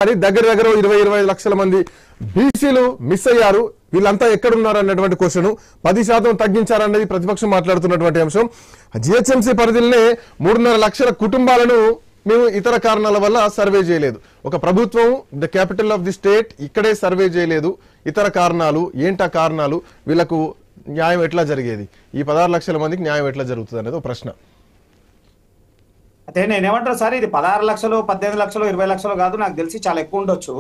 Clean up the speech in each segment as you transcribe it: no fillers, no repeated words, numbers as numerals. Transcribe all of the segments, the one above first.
కానీ దగ్గర 20-25 లక్షల మంది బీసీలు మిస్ అయ్యారు. వీళ్ళంతా ఎక్కడున్నారు అన్నటువంటి క్వశ్చన్ 10% తగ్గించారన్నది ప్రతిపక్షం మాట్లాడుతున్నటువంటి అంశం. జిహెచ్ఎంసీ పరిధిలోనే 3.5 లక్షల కుటుంబాలను మేము ఇతర కారణాల వల్ల సర్వే చేయలేదు. ఒక ప్రభుత్వం the capital of the state ఇక్కడే సర్వే చేయలేదు. ఇతర కారణాలు ఏంటా కారణాలు? వీళ్ళకు న్యాయం ఎట్లా జరిగేది? ఈ 16 లక్షల మందికి న్యాయం ఎట్లా జరుగుతుంది అనేది ఒక ప్రశ్న. అదే నేనేమంటారు సార్, ఇది 16 లక్షలు 18 లక్షలు 20 లక్షలు కాదు, నాకు తెలిసి చాలా ఎక్కువ ఉండొచ్చు.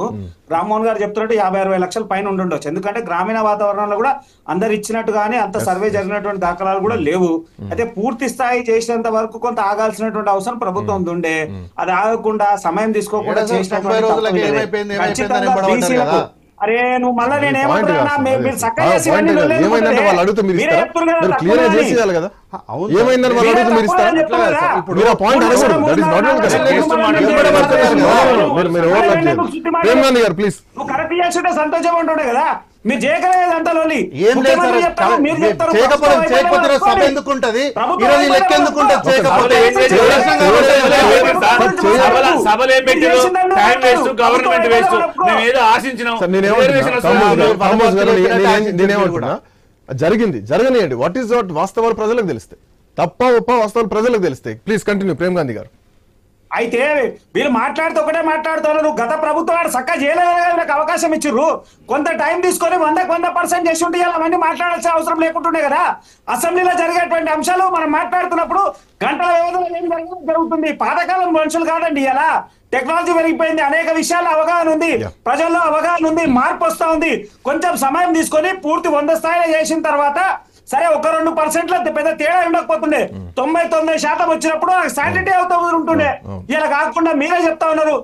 రామ్మోహన్ గారు చెప్తున్నట్టు 50-60 లక్షల పైన ఉండొచ్చు. ఎందుకంటే గ్రామీణ వాతావరణంలో కూడా అందరు ఇచ్చినట్టుగానే అంత సర్వే జరిగినటువంటి దాఖలాలు కూడా లేవు. అయితే పూర్తి స్థాయి చేసినంత వరకు కొంత ఆగాల్సినటువంటి అవసరం ప్రభుత్వం ఉండే, అది ఆగకుండా సమయం తీసుకోకుండా చేసినటువంటి ఖచ్చితంగా బీసీలకు అరే నువ్వు మళ్ళీ నేనేమంటున్నా మీరు చక్కగా కరెక్ట్ చేస్తుంటే సంతోషం ఉంటుండే కదా. మీరు చేయగలేదు అంత లోలి ఏం జరిగింది జరగనియండి. వాట్ ఈస్ వాట్ వాస్తవాలు ప్రజలకు తెలుస్తాయి, తప్ప ఒప్ప వాస్తవాలు ప్రజలకు తెలుస్తాయి. ప్లీజ్ కంటిన్యూ ప్రేమ్ గాంధీ గారు. అయితే వీళ్ళు మాట్లాడుతూ ఒకటే మాట్లాడుతున్నారు. గత ప్రభుత్వం వాడు చక్కగా చేయలేదు, నాకు అవకాశం ఇచ్చిర్రు, కొంత టైం తీసుకొని 100% చేసి ఉంటే అవన్నీ మాట్లాడాల్సిన అవసరం లేకుంటుండే కదా. అసెంబ్లీలో జరిగేటువంటి అంశాలు మనం మాట్లాడుతున్నప్పుడు గంటల వ్యవధిలో ఏం జరుగుతుంది. పాతకాలం మనుషులు కాదండి, ఇలా టెక్నాలజీ పెరిగిపోయింది, అనేక విషయాల్లో అవగాహన ఉంది, ప్రజల్లో అవగాహన ఉంది, మార్పు వస్తా ఉంది. కొంచెం సమయం తీసుకొని పూర్తి 100 స్థాయిలో చేసిన తర్వాత సరే 1-2% పెద్ద తేడా ఉండకపోతుండే, 99% వచ్చినప్పుడు సాటిటీ అవుతా ఉంటుండే. ఇలా కాకుండా మీరే చెప్తా ఉన్నారు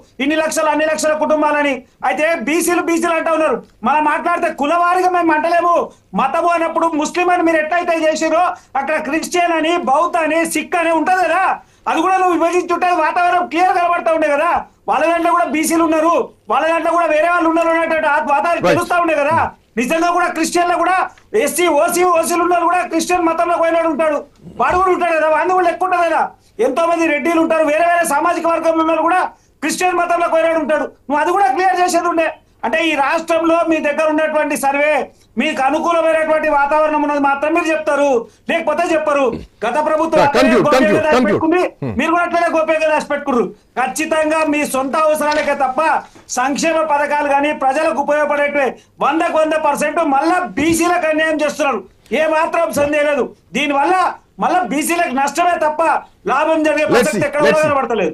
అన్ని లక్షల కుటుంబాలని. అయితే బీసీలు అంటా ఉన్నారు. మనం మాట్లాడితే కులవారిగా మేము అంటలేము. మతము అన్నప్పుడు ముస్లిం అని మీరు ఎట్లయితే చేసిరో అక్కడ క్రిస్టియన్ అని, బౌద్ధ అని, సిక్ అని ఉంటది కదా, అది కూడా నువ్వు విభజించుంటే వాతావరణం క్లియర్ కనబడతా ఉండే కదా. వాళ్ళ దాంట్లో కూడా బీసీలు ఉన్నారు, వాళ్ళ దాంట్లో కూడా వేరే వాళ్ళు ఉన్నారు అనేటువంటి వాతావరణం తెలుస్తా ఉండే కదా. నిజంగా కూడా క్రిస్టియన్లో కూడా ఎస్సీ ఓసీలు ఉన్నారు కూడా క్రిస్టియన్ మతంలో పోయినాడు ఉంటాడు, వాడు కూడా ఉంటాడు కదా. వాడిని కూడా లెక్క ఉంటుంది కదా. ఎంతో మంది రెడ్డిలు ఉంటారు, వేరే సామాజిక వర్గంలో ఉన్నారు కూడా క్రిస్టియన్ మతంలో పోయినాడు ఉంటాడు. నువ్వు అది కూడా క్లియర్ చేసేది ఉండే. అంటే ఈ రాష్ట్రంలో మీ దగ్గర ఉన్నటువంటి సర్వే మీకు అనుకూలమైనటువంటి వాతావరణం ఉన్నది మాత్రం మీరు చెప్తారు, లేకపోతే చెప్పరు. గత ప్రభుత్వం మీరు కూడా అట్లనే గోప్యంగా రాసి పెట్టుకున్నారు. ఖచ్చితంగా మీ సొంత అవసరాలకే తప్ప సంక్షేమ పథకాలు కానీ ప్రజలకు ఉపయోగపడేటివి 100% మళ్ళా బీసీలకు అన్యాయం చేస్తున్నారు. ఏ మాత్రం సందేహం లేదు. దీనివల్ల మళ్ళా బీసీలకు నష్టమే తప్ప లాభం జరిగే ప్రసక్తి ఎక్కడ కనబడతలేదు.